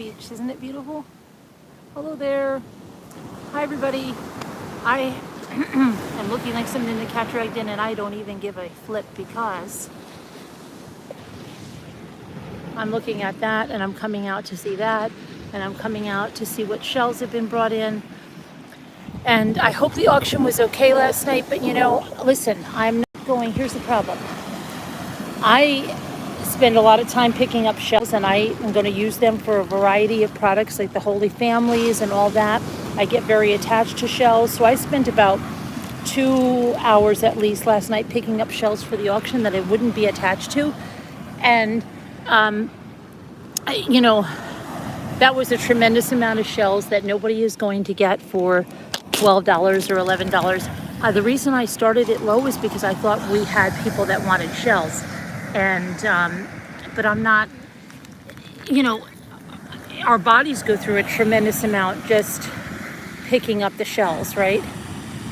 Beach. Isn't it beautiful? Hello there. Hi everybody. I am looking like something the cat dragged in, and I don't even give a flip because I'm looking at that and I'm coming out to see that and I'm coming out to see what shells have been brought in. And I hope the auction was okay last night, but you know, listen, I'm not going, here's the problem. I spend a lot of time picking up shells, and I am going to use them for a variety of products like the Holy Families and all that. I get very attached to shells, so I spent about 2 hours at least last night picking up shells for the auction that I wouldn't be attached to. And you know, that was a tremendous amount of shells that nobody is going to get for $12 or $11. The reason I started it low is because I thought we had people that wanted shells. And but I'm not, you know, our bodies go through a tremendous amount just picking up the shells, right?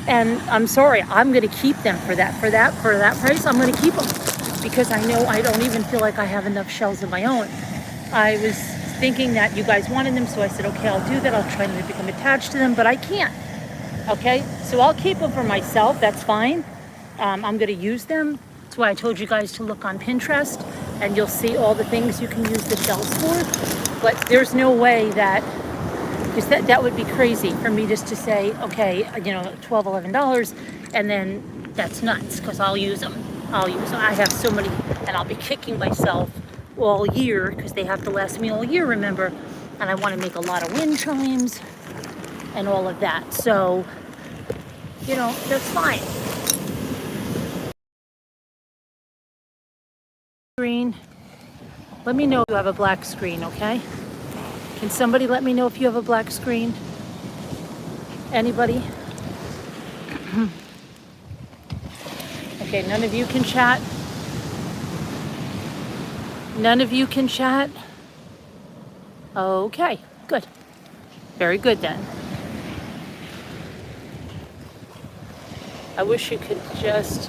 And I'm sorry, I'm going to keep them for that price. I'm going to keep them because I know I don't even feel like I have enough shells of my own. I was thinking that you guys wanted them, so I said, okay, I'll do that. I'll try to become attached to them, but I can't. Okay, so I'll keep them for myself. That's fine. I'm going to use them. That's why I told you guys to look on Pinterest, and you'll see all the things you can use the shells for. But there's no way that, because that would be crazy for me just to say, okay, you know, $12, $11, and then that's nuts, because I'll use them. I have so many, and I'll be kicking myself all year because they have to last me all year, remember, and I want to make a lot of wind chimes and all of that. So, you know, that's fine. Screen. Let me know if you have a black screen, okay? Can somebody let me know if you have a black screen? Anybody? Okay, none of you can chat. None of you can chat? Okay, good. Very good then. I wish you could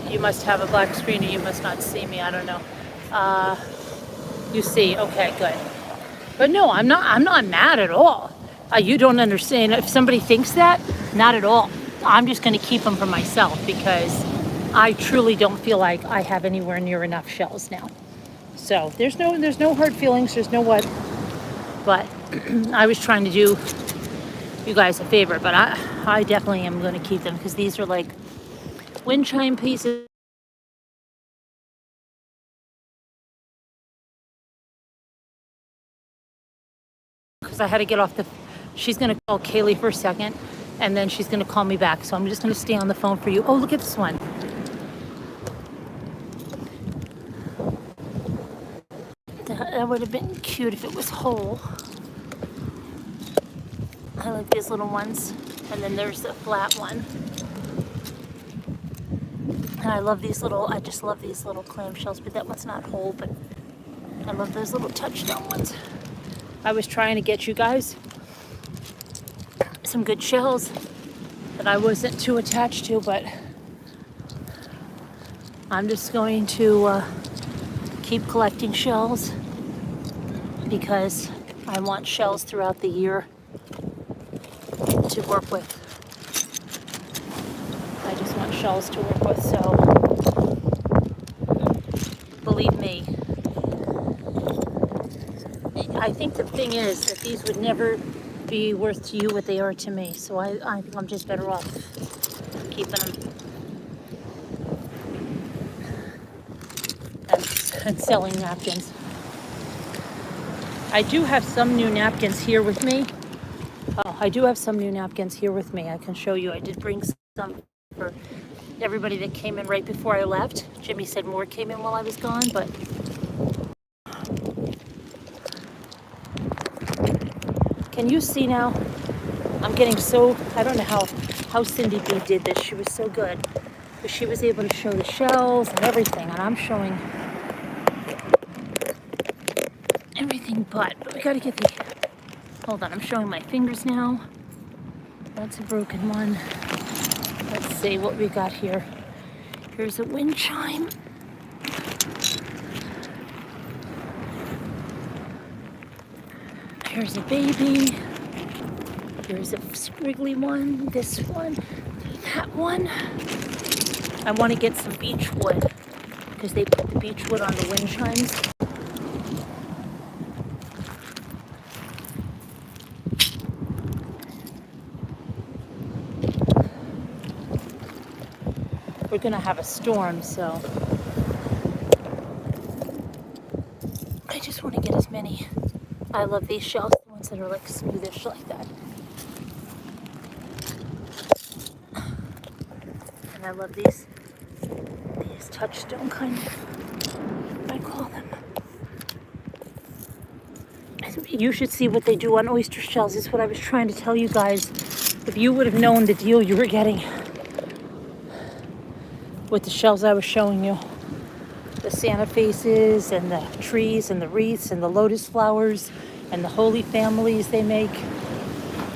you must have a black screen or you must not see me, I don't know. You see, okay, good. But no, I'm not mad at all. You don't understand. If somebody thinks that, not at all. I'm just going to keep them for myself because I truly don't feel like I have anywhere near enough shells now. So there's no hard feelings. There's no what. But I was trying to do you guys a favor. But I definitely am going to keep them because these are like wind chime pieces. I had to get off she's going to call Kaylee for a second and then she's going to call me back. So I'm just going to stay on the phone for you. Oh, look at this one. That would have been cute if it was whole. I like these little ones. And then there's the flat one. And I just love these little clamshells, but that one's not whole, but I love those little touchstone ones. I was trying to get you guys some good shells that I wasn't too attached to, but I'm just going to keep collecting shells because I want shells throughout the year to work with. I just want shells to work with, so believe me. I think the thing is that these would never be worth to you what they are to me. So I think I'm just better off keeping them and selling napkins. I do have some new napkins here with me. I can show you. I did bring some for everybody that came in right before I left. Jimmy said more came in while I was gone, but can you see now? I'm getting I don't know how Cindy B did this. She was so good. But she was able to show the shells and everything. And I'm showing everything but we got to get hold on, I'm showing my fingers now. That's a broken one. Let's see what we got here. Here's a wind chime. There's a baby. There's a squiggly one. This one. That one. I want to get some beech wood because they put the beech wood on the wind chimes. We're going to have a storm, so I just want to get as many. I love these shells, the ones that are like smoothish like that. And I love these touchstone kind of, I call them. You should see what they do on oyster shells. Is what I was trying to tell you guys. If you would have known the deal you were getting with the shells I was showing you. The Santa faces and the trees and the wreaths and the lotus flowers and the holy families they make.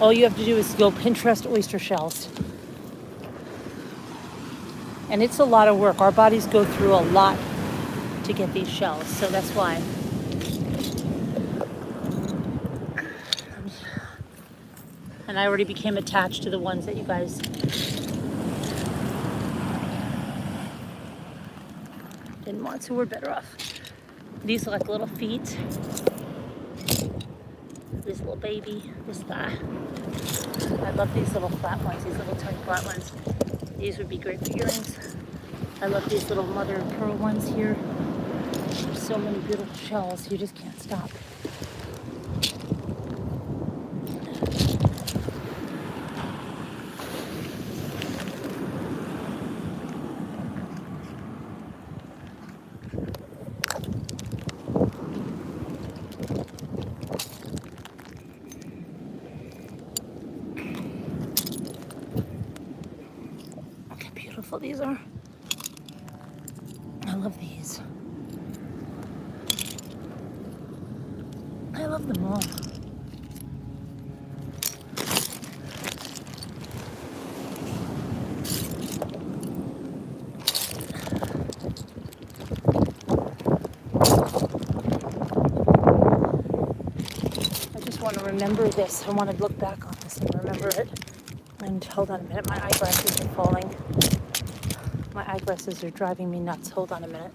All you have to do is go Pinterest oyster shells. And it's a lot of work. Our bodies go through a lot to get these shells, so that's why. And I already became attached to the ones that you guys didn't want, so we're better off. These are like little feet. This little baby, this guy. I love these little flat ones, these little tiny flat ones. These would be great for earrings. I love these little mother of pearl ones here. There's so many beautiful shells, you just can't stop. These are. I love these. I love them all. I just want to remember this. I want to look back on this and remember it. And hold on a minute, my eyeglasses are falling. My eyeglasses are driving me nuts. Hold on a minute.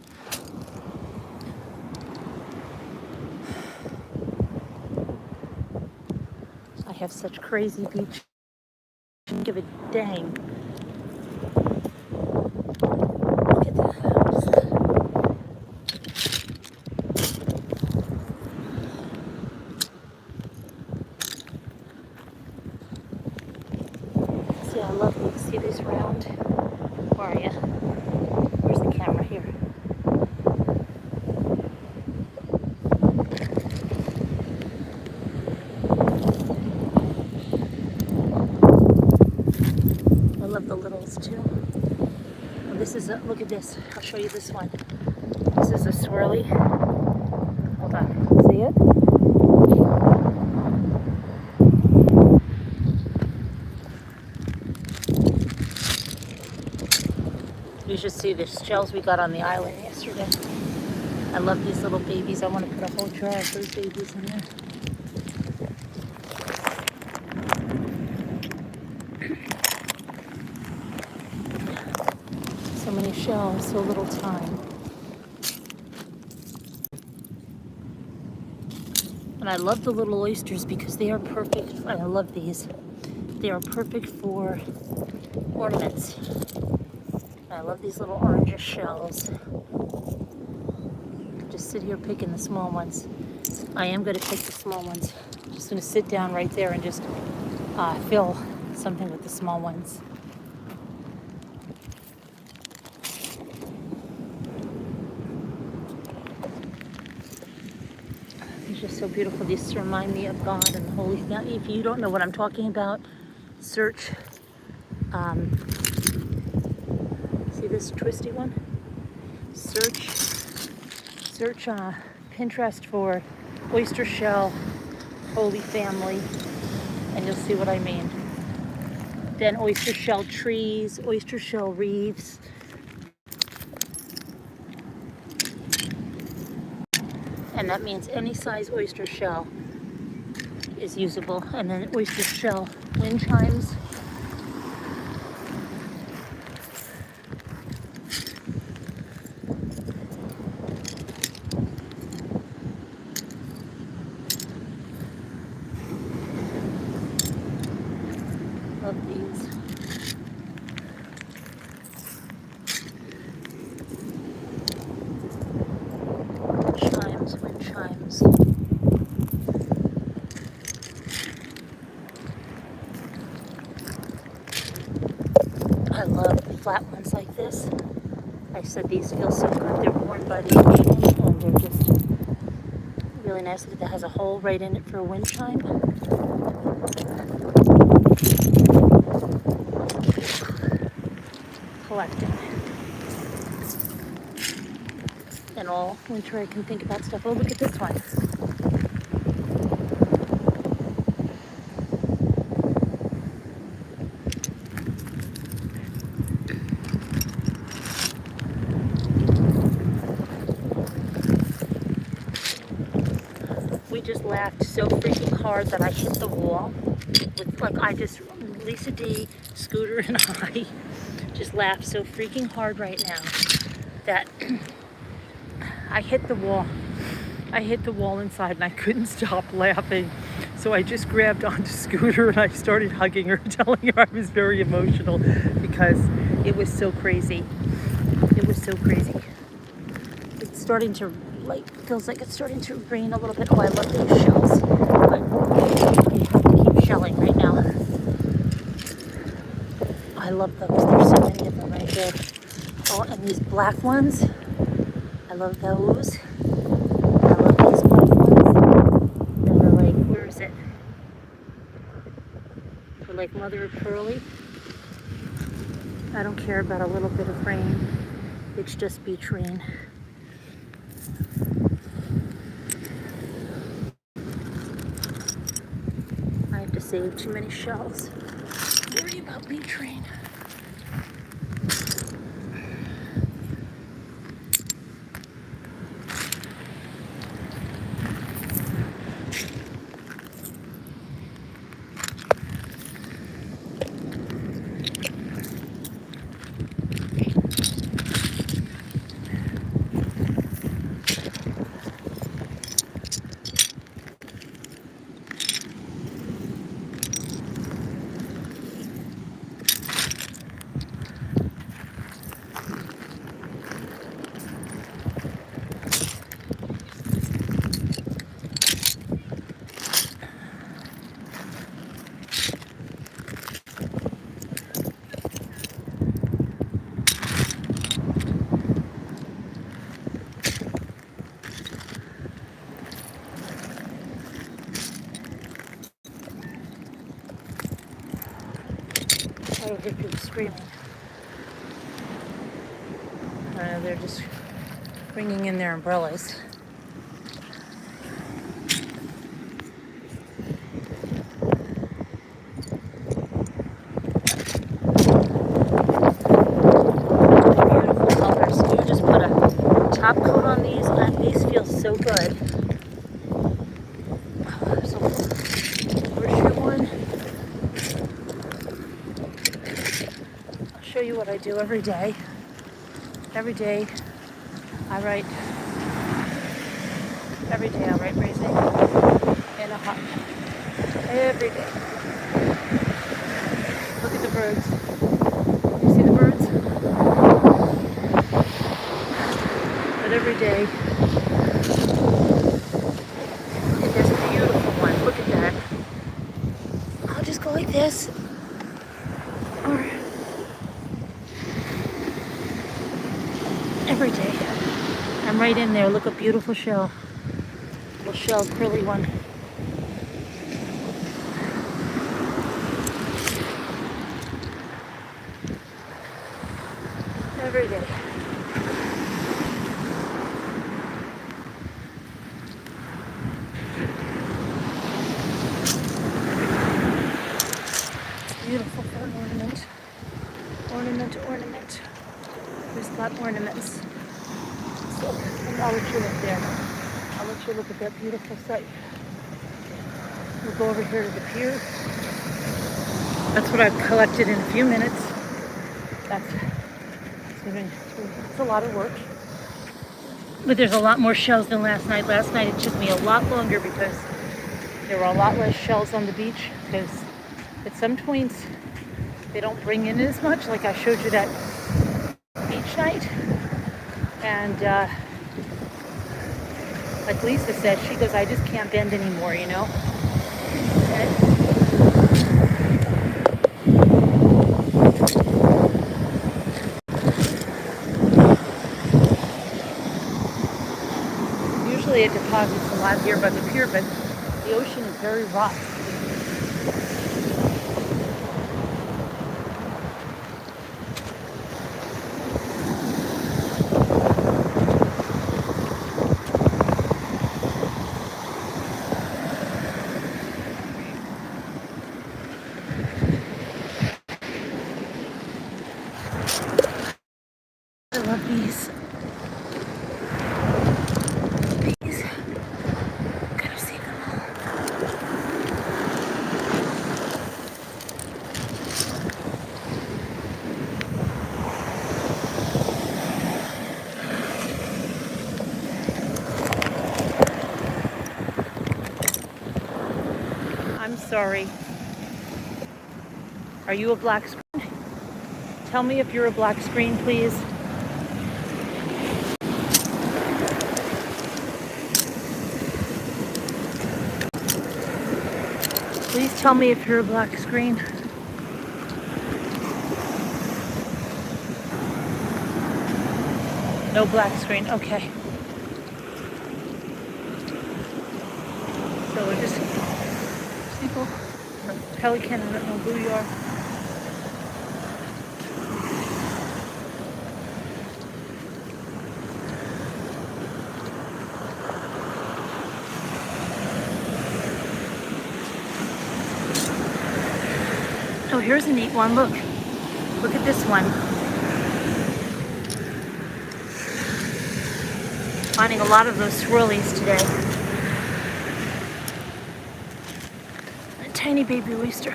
I have such crazy beach. I don't give a dang. Look at that. See, I love these. See these round? Where are you? Where's the camera? Here. I love the littles too. Oh, this is a, look at this. I'll show you this one. This is a swirly. Hold on. See it? You should see the shells we got on the island yesterday. I love these little babies. I want to put a whole jar of those babies in there. So many shells, so little time. And I love the little oysters because they are perfect. I love these. They are perfect for ornaments. I love these little orangish shells. Just sit here picking the small ones. I am going to pick the small ones. I'm just going to sit down right there and just fill something with the small ones. These are so beautiful. These remind me of God and the Holy. Now, if you don't know what I'm talking about, search. See this twisty one? Search Pinterest for oyster shell Holy Family, and you'll see what I mean. Then oyster shell trees, oyster shell wreaths. And that means any size oyster shell. is usable. And then oyster shell wind chimes. Love these. Chimes, wind chimes. I love flat ones like this. I said these feel so good. They're worn by the ocean and they're just really nice. Look at that, has a hole right in it for a wind chime. Collecting. And all winter I can think about stuff. Oh, look at this one. We just laughed so freaking hard that I hit the wall. Lisa D, Scooter, and I just laughed so freaking hard right now that I hit the wall. I hit the wall inside and I couldn't stop laughing. So I just grabbed onto Scooter and I started hugging her, telling her I was very emotional because it was so crazy. It was so crazy. It's starting to, feels like it's starting to rain a little bit. Oh, I love those shells. But I have to keep shelling right now. I love those. There's so many of them right there. Oh, and these black ones. I love those. I love these black ones. That are like, where is it? For like mother of pearly. I don't care about a little bit of rain. It's just beach rain. I have to save too many shells. Worry about beach rain. I hear people screaming. They're just bringing in their umbrellas. Beautiful colors. You just put a top coat on these, and these feel so good. So, where's your one? I'll show you what I do every day. Every day I write raising in a hut. Every day. Look at the birds. You see the birds? But every day. Look at this beautiful one. Look at that. I'll just go like this. Or every day. I'm right in there. Look, a beautiful shell. Little shell, curly one. Every day. Beautiful for an ornament. Ornament. Who's got ornaments? So, and I'll let you look there. I'll let you look at that beautiful sight. We'll go over here to the pier. That's what I've collected in a few minutes. It's a lot of work. But there's a lot more shells than last night. Last night it took me a lot longer because there were a lot less shells on the beach, because at some points they don't bring in as much, like I showed you that beach night. And like Lisa said, she goes, I just can't bend anymore, you know? Usually it deposits a lot here by the pier, but the ocean is very rough. I love these. These. Gotta see them all. I'm sorry. Are you a black screen? Tell me if you're a black screen, please. Please tell me if you're a black screen. No black screen, okay. So we're just people, pelican, I don't know who you are. Oh, here's a neat one. Look at this one. Finding a lot of those swirlies today. A tiny baby oyster.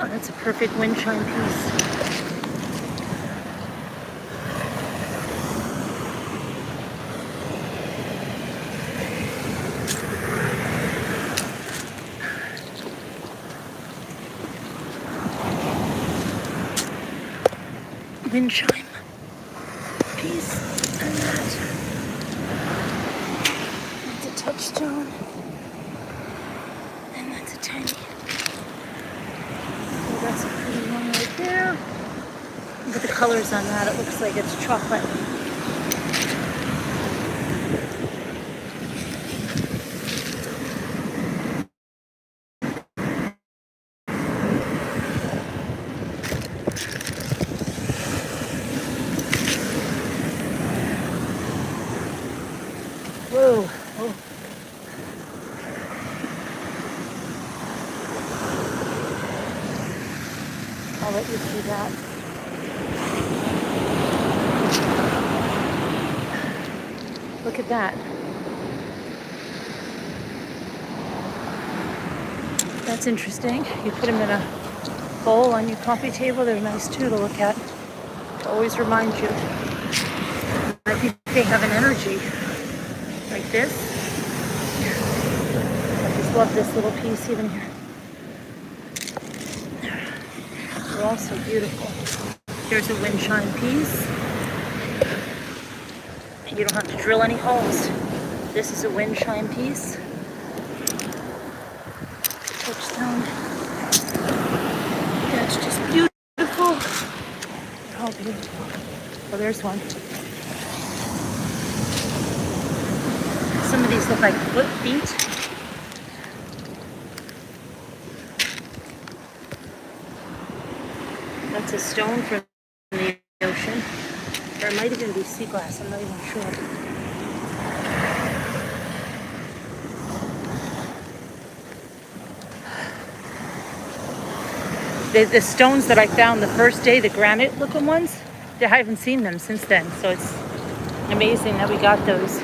Oh, that's a perfect wind chime piece. Wind chime piece, and that's a touchstone, and that's a tiny. Oh, that's a pretty one right there. Look at the colors on that. It looks like it's chocolate. Whoa. Oh. I'll let you see that. Look at that. That's interesting. You put them in a bowl on your coffee table. They're nice too to look at. To always remind you. I think they have an energy. Like this. I just love this little piece even here. They're all so beautiful. Here's a wind chime piece. And you don't have to drill any holes. This is a wind chime piece. Touchstone. That's just beautiful. They're all beautiful. Oh, there's one. Some of these look like feet. That's a stone from the ocean. Or it might even be sea glass, I'm not even sure. The stones that I found the first day, the granite looking ones, I haven't seen them since then. So it's Amazing that we got those.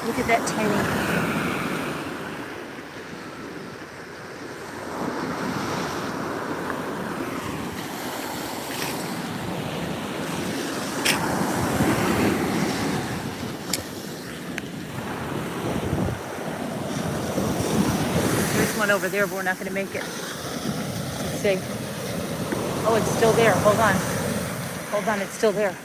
Look at that tiny. There's one over there, but we're not going to make it. Let's see. Oh, it's still there. Hold on. Hold on, it's still there.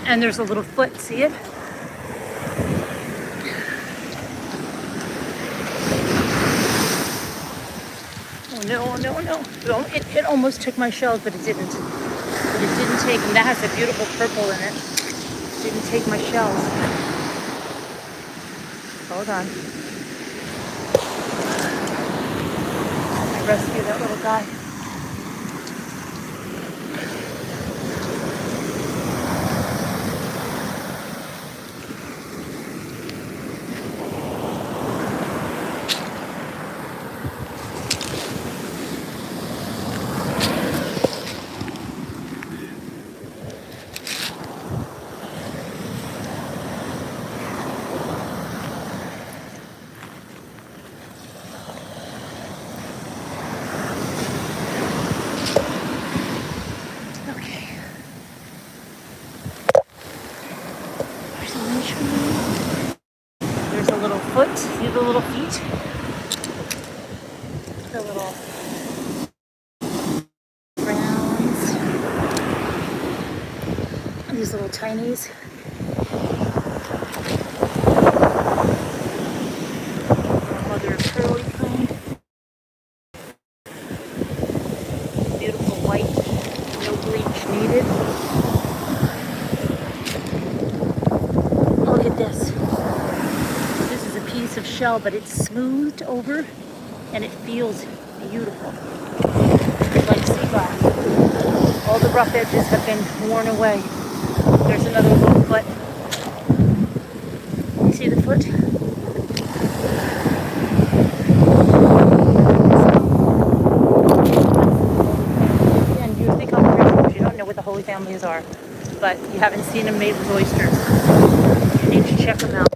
And there's a little foot, see it? Oh no, no, no. It almost took my shells, but it didn't. But it didn't take, and that has a beautiful purple in it. It didn't take my shells. Hold on. I rescued that little guy. There's a little foot. See the little feet? The little rounds. These little tinies. Mother of pearly kind. Beautiful white. No bleach needed. Look at this. This is a piece of shell, but it's smoothed over and it feels beautiful. Like sea glass. All the rough edges have been worn away. There's another little foot. See the foot? And you think I'm crazy because you don't know what the Holy Families are, but you haven't seen them made with oysters. You need to check them out.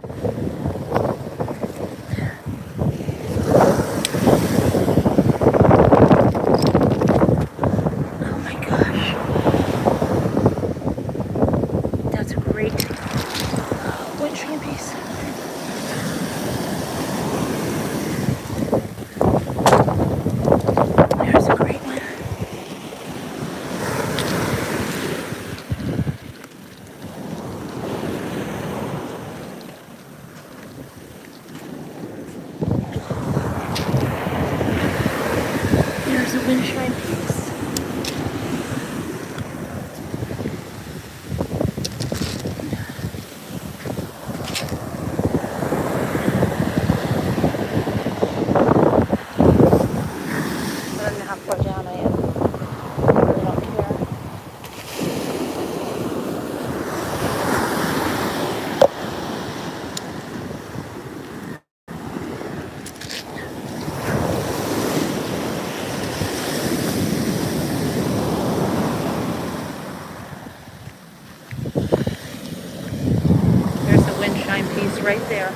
Right there.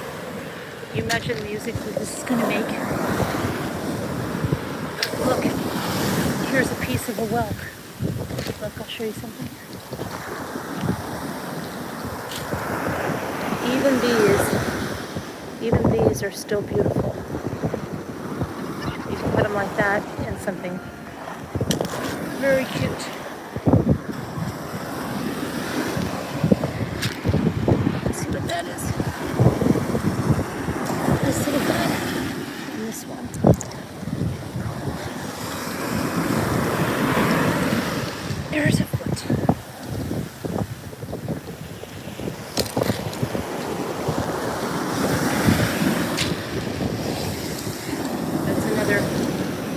You imagine the music that this is going to make. Look, here's a piece of a whelk. Look, I'll show you something. Even these are still beautiful. You can put them like that in something very cute. Let's see what that is. This little guy and this one. There's a foot.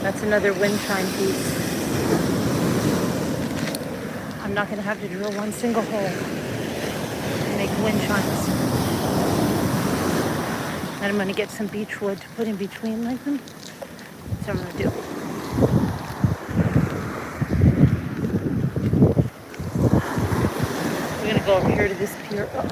That's another wind chime piece. I'm not going to have to drill one single hole to make wind chimes. And I'm going to get some beech wood to put in between like them. That's what I'm going to do. We're going to go over here to this pier. Oh.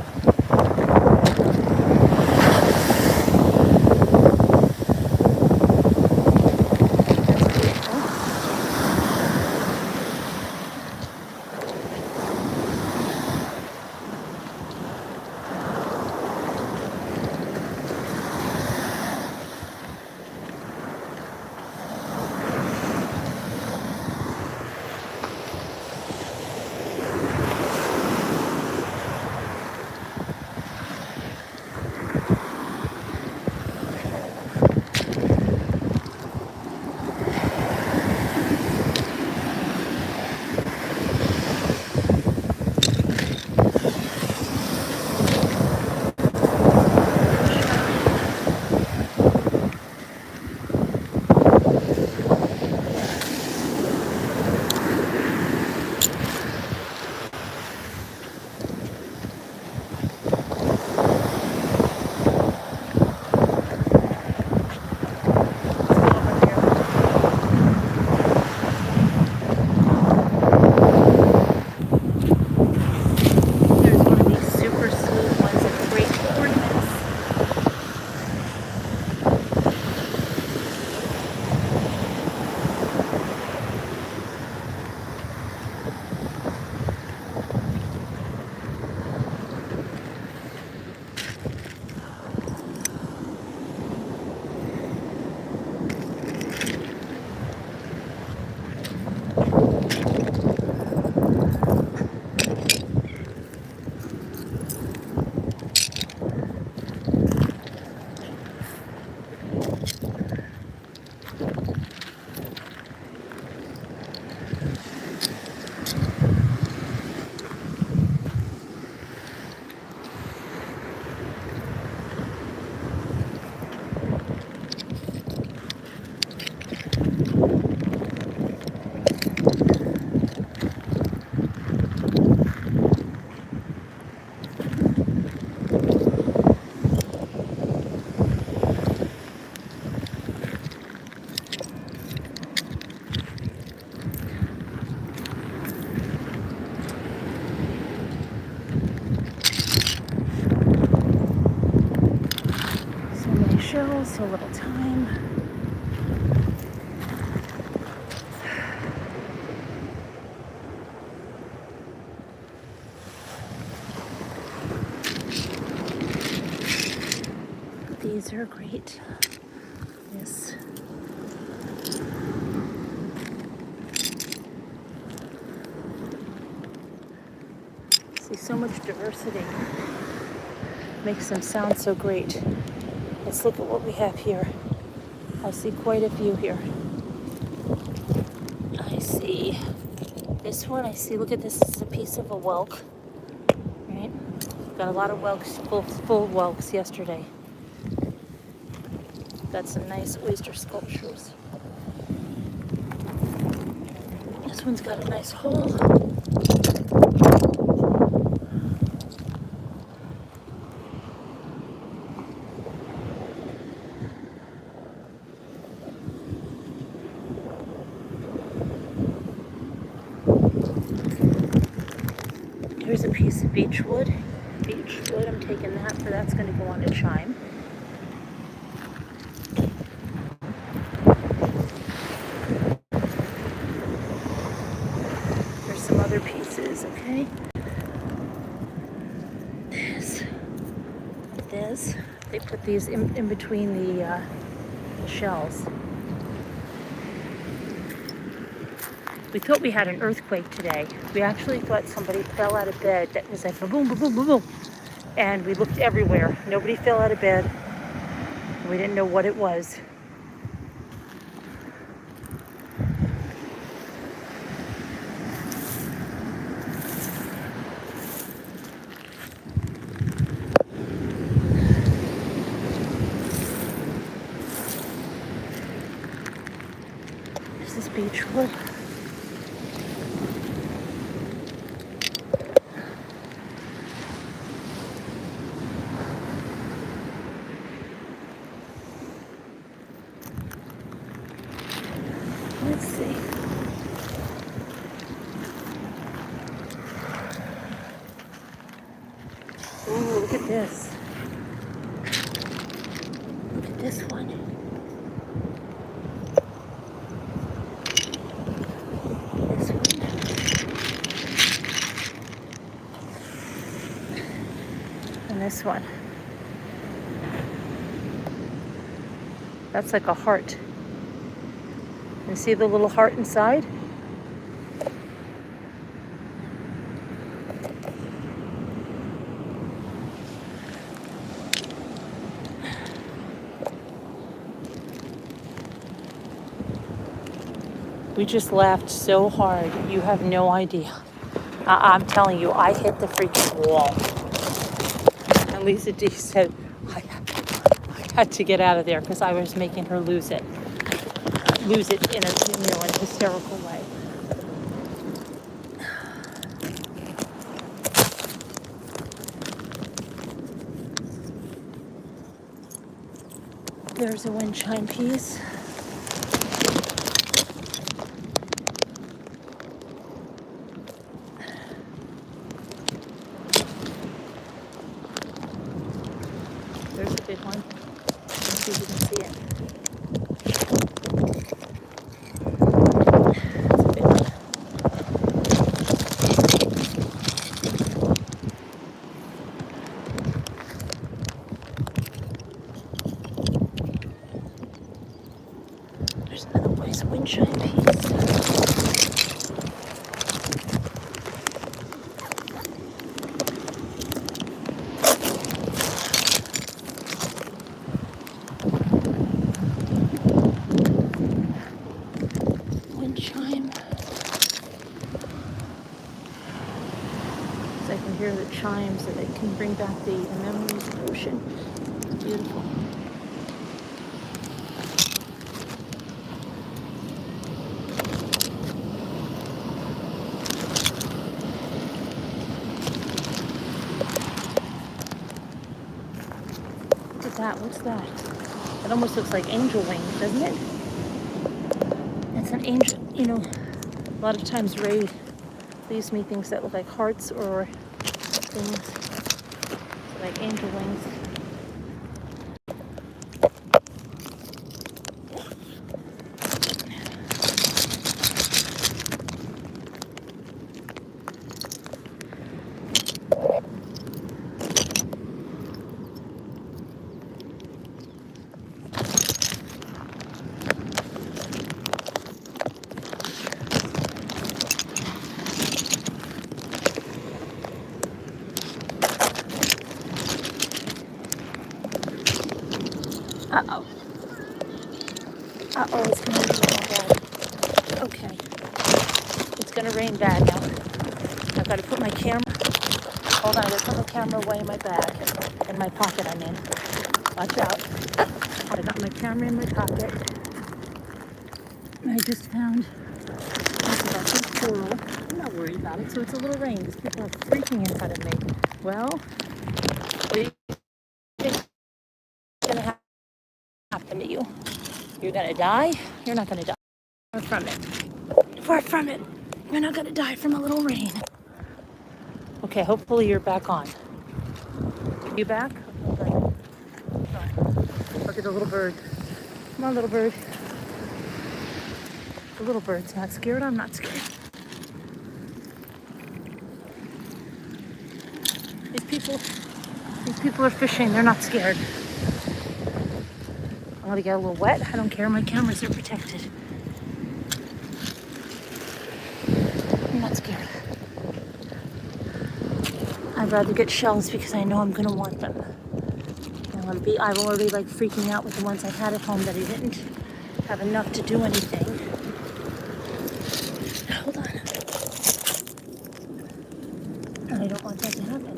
Shells, so little time. These are great. Yes. See so much diversity. Makes them sound so great. Let's look at what we have here. I see quite a few here. I see this one. I see, look at this. This is a piece of a whelk, right? Got a lot of whelks, full whelks yesterday. Got some nice oyster sculptures. This one's got a nice hole. Here's a piece of beech wood. Beech wood, I'm taking that, for that's going to go on a chime. There's some other pieces, okay? This. They put these in between the shells. We thought we had an earthquake today. We actually thought somebody fell out of bed. That was like boom, boom, boom, boom, boom. And we looked everywhere. Nobody fell out of bed. We didn't know what it was. This is beechwood. Let's see. Ooh, look at this. Look at this one. This one. And this one. That's like a heart. You see the little heart inside? We just laughed so hard, you have no idea. I'm telling you, I hit the freaking wall. And Lisa D said, I had to get out of there because I was making her lose it in a hysterical way. There's a wind chime piece. There's a big one. Let's see if you can see it. It's a big one. There's another nice wind chime piece. Chime. So I can hear the chimes and it can bring back the memories of the ocean. It's beautiful. Look at that. What's that? It almost looks like angel wings, doesn't it? It's an angel, you know, a lot of times Ray leaves me things that look like hearts or things like angel wings. Uh-oh. Uh-oh, it's going to rain bad. Okay. It's going to rain bad now. I've got to put my camera... Hold on, I got to put my camera away in my bag. In my pocket, I mean. Watch out. I got my camera in my pocket. I just found this squirrel. I'm not worried about it, so it's a little rain because people are freaking in front of me. Well, what do you think is going to happen to you? You're going to die? You're not going to die. Far from it. Far from it. You're not going to die from a little rain. Okay, hopefully you're back on. You back? Okay. Look at the little bird. Come on, little bird. The little bird's not scared. I'm not scared. These people are fishing. They're not scared. I'm going to get a little wet. I don't care. My cameras are protected. I'm not scared. I'd rather get shells because I know I'm going to want them. I'm already like freaking out with the ones I had at home that I didn't have enough to do anything. Hold on. And I don't want that to happen.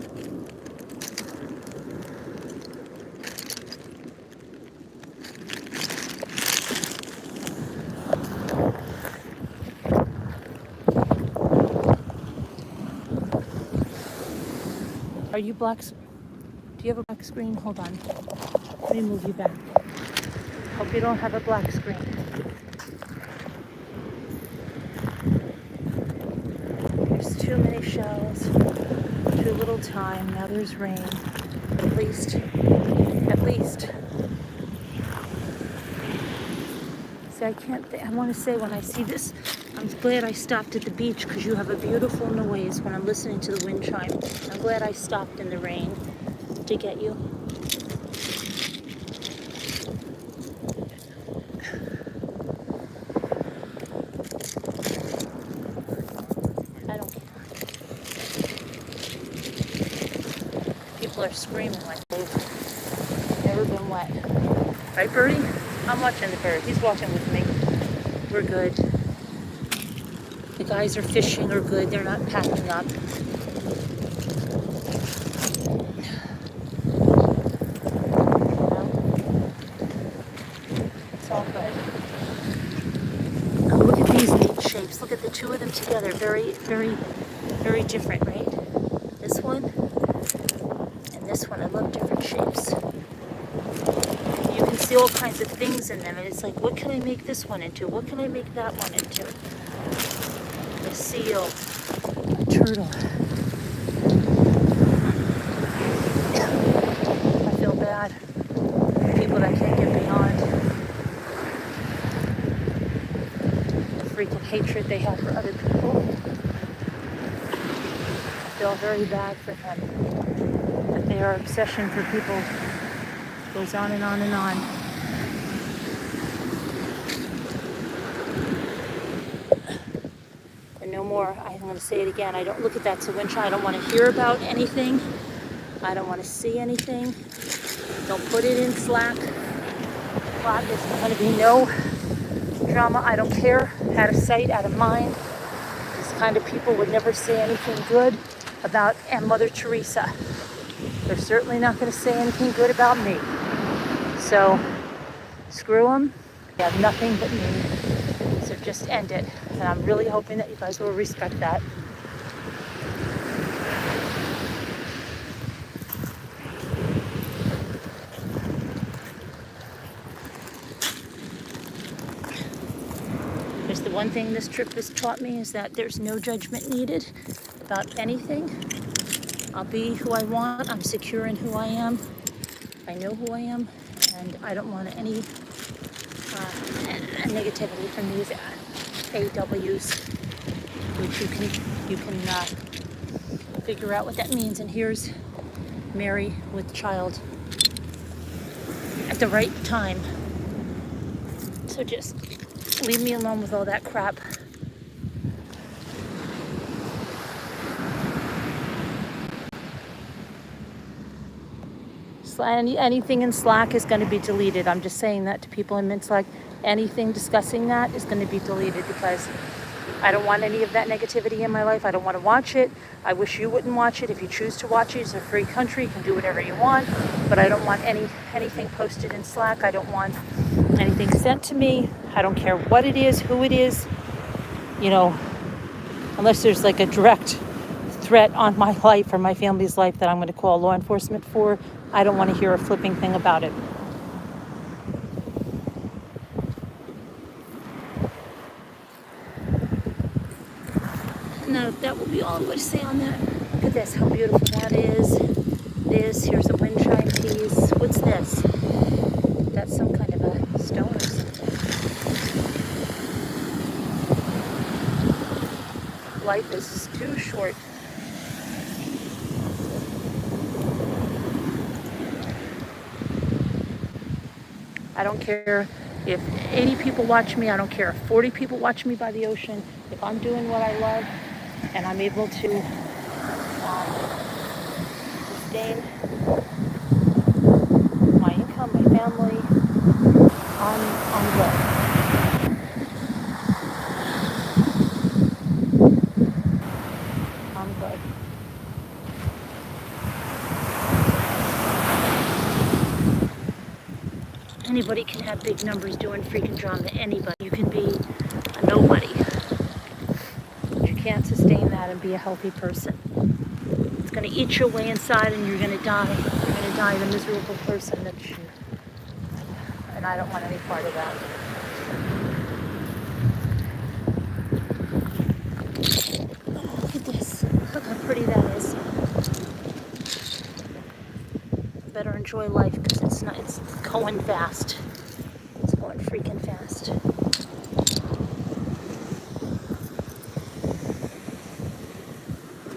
Are you black? Do you have a black screen? Hold on. Let me move you back. Hope you don't have a black screen. lovely little time. Now there's rain. But at least. See, I want to say when I see this, I'm glad I stopped at the beach because you have a beautiful noise when I'm listening to the wind chime. I'm glad I stopped in the rain to get you. I don't care. People are screaming like they've never been wet. Right, Birdie? I'm watching the bird. He's walking with me. We're good. The guys are fishing are good. They're not packing up. It's all good. Oh, look at these neat shapes. Look at the two of them together. Very, very, very different, right? This one and this one. I love different shapes. You can see all kinds of things in them, and it's like, what can I make this one into? What can I make that one into? A seal, a turtle. I feel bad for people that can't get beyond the freaking hatred they have for other people. I feel very bad for them, that their obsession for people goes on and on and on. No more. I'm going to say it again. I don't look at that to winch. I don't want to hear about anything. I don't want to see anything. Don't put it in Slack. There's going to be no drama. I don't care. Out of sight, out of mind. These kind of people would never say anything good about Mother Teresa. They're certainly not going to say anything good about me. So, screw them. They have nothing but me. So just end it. And I'm really hoping that you guys will respect that. There's the one thing this trip has taught me is that there's no judgment needed about anything. I'll be who I want. I'm secure in who I am. I know who I am, and I don't want any negativity from these AWs, which you can figure out what that means. And here's Mary with child at the right time. So just leave me alone with all that crap. Anything in Slack is going to be deleted. I'm just saying that to people in Slack. Anything discussing that is going to be deleted because I don't want any of that negativity in my life. I don't want to watch it. I wish you wouldn't watch it. If you choose to watch it, it's a free country. You can do whatever you want. But I don't want anything posted in Slack. I don't want anything sent to me. I don't care what it is, who it is. You know, unless there's like a direct threat on my life or my family's life that I'm going to call law enforcement for. I don't want to hear a flipping thing about it. Now, that will be all I'm going to say on that. Look at this, how beautiful that is. Here's a wind chime piece. What's this? That's some kind of a stone or something. Life is too short. I don't care if 80 people watch me. I don't care if 40 people watch me by the ocean. If I'm doing what I love and I'm able to sustain my income, my family, I'm good. I'm good. Anybody can have big numbers doing freaking drama. Anybody. You can be a nobody. But you can't sustain that and be a healthy person. It's going to eat you away inside and you're going to die. You're going to die the miserable person that you... And I don't want any part of that. Oh, look at this. Look how pretty that is. enjoy life because it's going fast. It's going freaking fast.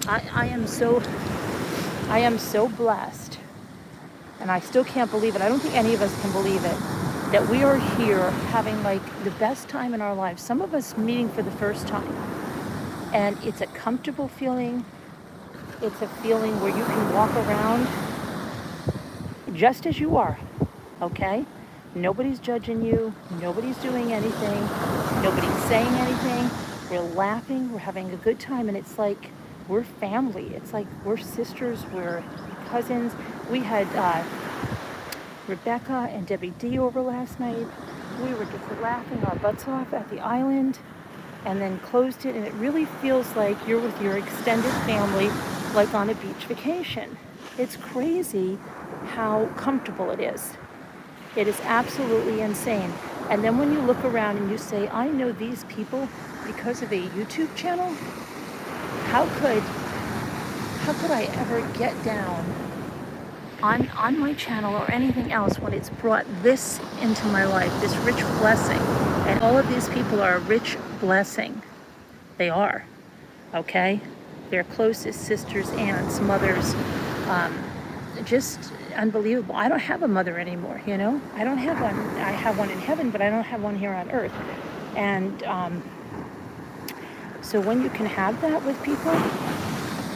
I am so blessed, and I still can't believe it. I don't think any of us can believe it, that we are here having like the best time in our lives. Some of us meeting for the first time, and it's a comfortable feeling. It's a feeling where you can walk around just as you are, okay? Nobody's judging you. Nobody's doing anything. Nobody's saying anything. We're laughing. We're having a good time, and it's like we're family. It's like we're sisters. We're cousins. We had Rebecca and Debbie D over last night. We were just laughing our butts off at the island, and then closed it, and it really feels like you're with your extended family, like on a beach vacation. It's crazy how comfortable it is. It is absolutely insane. And then when you look around and you say, I know these people because of a YouTube channel, how could I ever get down on my channel or anything else when it's brought this into my life, this rich blessing? And all of these people are a rich blessing. They are, okay? They're closest sisters, aunts, mothers, just unbelievable. I don't have a mother anymore, you know? I don't have one. I have one in heaven, but I don't have one here on earth. And so when you can have that with people,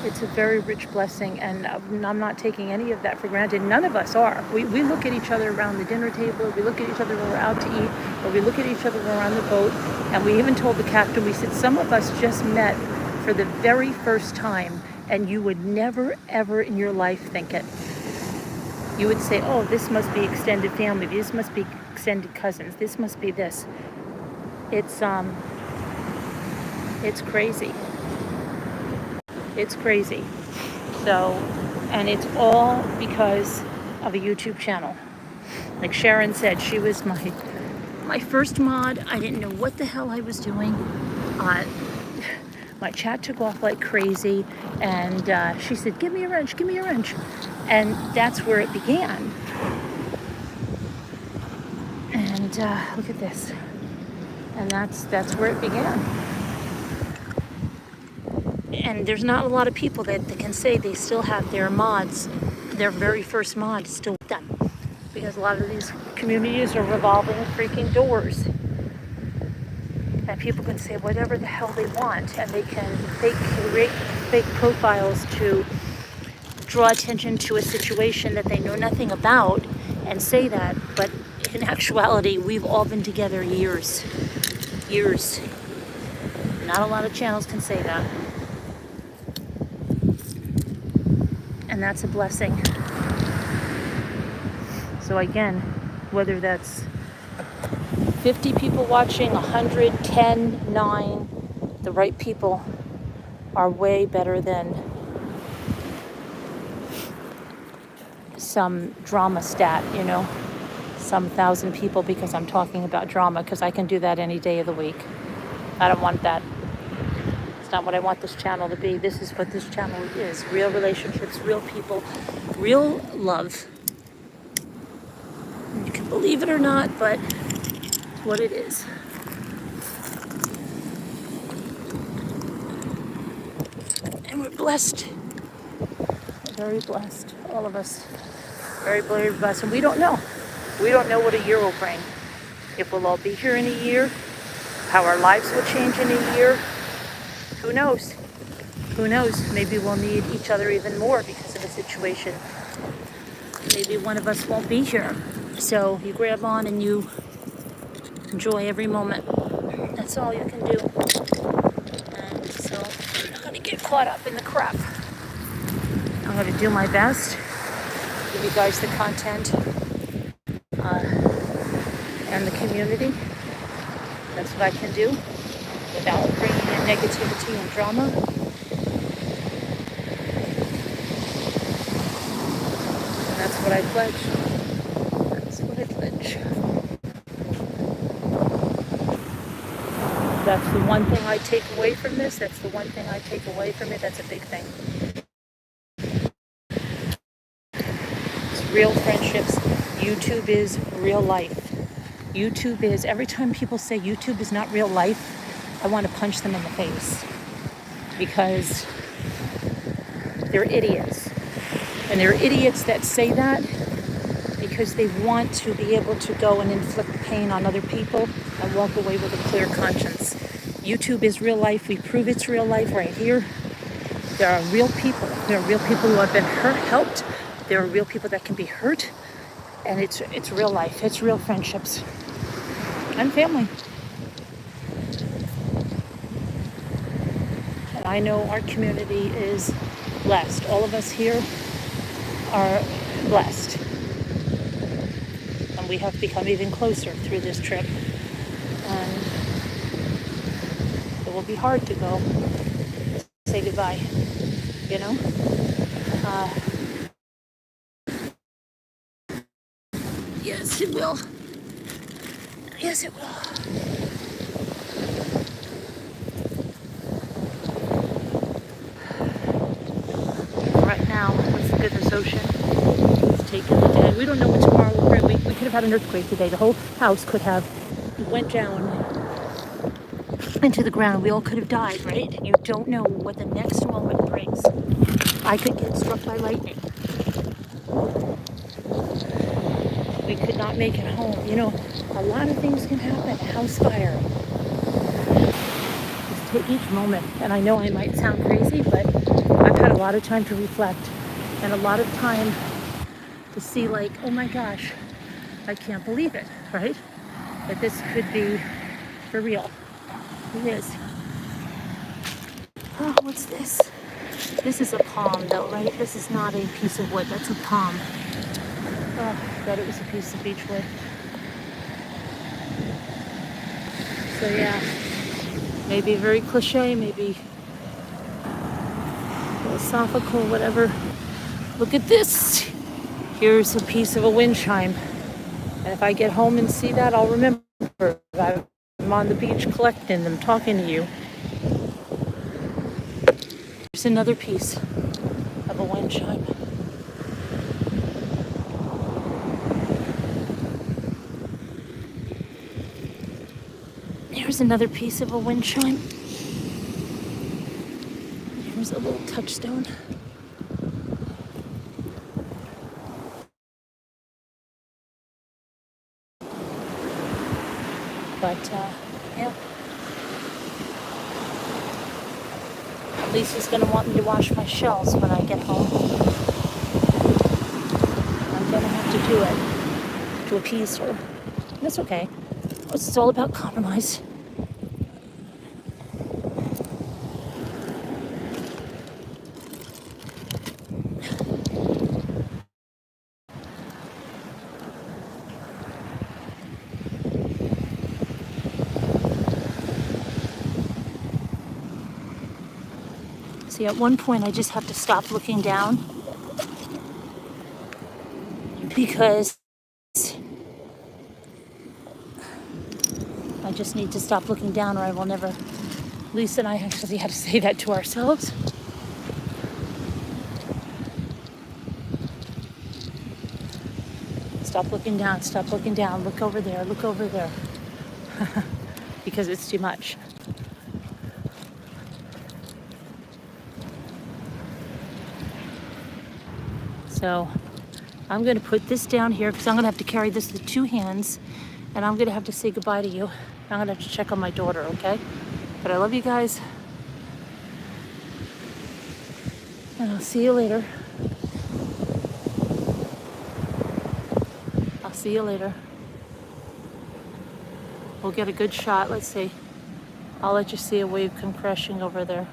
it's a very rich blessing, and I'm not taking any of that for granted. None of us are. We look at each other around the dinner table, we look at each other when we're out to eat, or we look at each other when we're on the boat, and we even told the captain, we said, some of us just met for the very first time, and you would never, ever in your life think it. You would say, oh, this must be extended family, this must be extended cousins, this must be this. It's crazy. It's crazy. So, and it's all because of a YouTube channel. Like Sharon said, she was my first mod. I didn't know what the hell I was doing. My chat took off like crazy, and she said, give me a wrench, give me a wrench. And that's where it began. And look at this. And that's where it began. And there's not a lot of people that can say they still have their mods, their very first mod still with them. Because a lot of these communities are revolving freaking doors. And people can say whatever the hell they want, and they can create fake profiles to draw attention to a situation that they know nothing about and say that. But in actuality, we've all been together years. Years. Not a lot of channels can say that. And that's a blessing. So again, whether that's 50 people watching, 100, 10, 9, the right people are way better than some drama stat, you know, some 1,000 people, because I'm talking about drama, because I can do that any day of the week. I don't want that. It's not what I want this channel to be. This is what this channel is. Real relationships, real people, real love. You can believe it or not, but it's what it is. And we're blessed. We're very blessed, all of us. Very, very blessed. And we don't know. We don't know what a year will bring. If we'll all be here in a year, how our lives will change in a year. Who knows? Who knows? Maybe we'll need each other even more because of the situation. Maybe one of us won't be here. So you grab on and you enjoy every moment. That's all you can do. And so I'm not going to get caught up in the crap. I'm going to do my best, give you guys the content and the community. That's what I can do without bringing in negativity and drama. And that's what I pledge. That's what I pledge. That's the one thing I take away from this. That's the one thing I take away from it. That's a big thing. It's real friendship. YouTube is real life. YouTube is, every time people say YouTube is not real life, I want to punch them in the face because they're idiots. And they're idiots that say that because they want to be able to go and inflict pain on other people and walk away with a clear conscience. YouTube is real life. We prove it's real life right here. There are real people. There are real people who have been helped. There are real people that can be hurt. And it's real life. It's real friendships and family. And I know our community is blessed. All of us here are blessed. And we have become even closer through this trip. And it will be hard to go say goodbye, you know? Yes, it will. Yes, it will. Right now, let's look at this ocean. It's taking the day. We don't know what tomorrow will bring. We could have had an earthquake today. The whole house could have went down into the ground. We all could have died, right? You don't know what the next moment brings. I could get struck by lightning. We could not make it home. You know, a lot of things can happen. House fire. Just take each moment. And I know I might sound crazy, but I've had a lot of time to reflect and a lot of time to see like, oh my gosh, I can't believe it, right? That this could be for real. It is. Oh, what's this? This is a palm though, right? This is not a piece of wood. That's a palm. Oh, I thought it was a piece of beech wood. So yeah, maybe very cliche, maybe philosophical, whatever. Look at this. Here's a piece of a wind chime. And if I get home and see that, I'll remember. I'm on the beach collecting them, talking to you. There's another piece of a wind chime. Here's another piece of a wind chime. Here's a little touchstone. But, yeah. At least he's going to want me to wash my shells when I get home. I'm going to have to do it to appease her. And that's okay. It's all about compromise. See, at one point I just have to stop looking down because I just need to stop looking down or I will never. Lisa and I actually had to say that to ourselves. Stop looking down, stop looking down, look over there, because it's too much. So I'm going to put this down here because I'm going to have to carry this with two hands and I'm going to have to say goodbye to you. I'm going to have to check on my daughter, okay? But I love you guys. And I'll see you later. I'll see you later. We'll get a good shot. Let's see. I'll let you see a wave come crashing over there.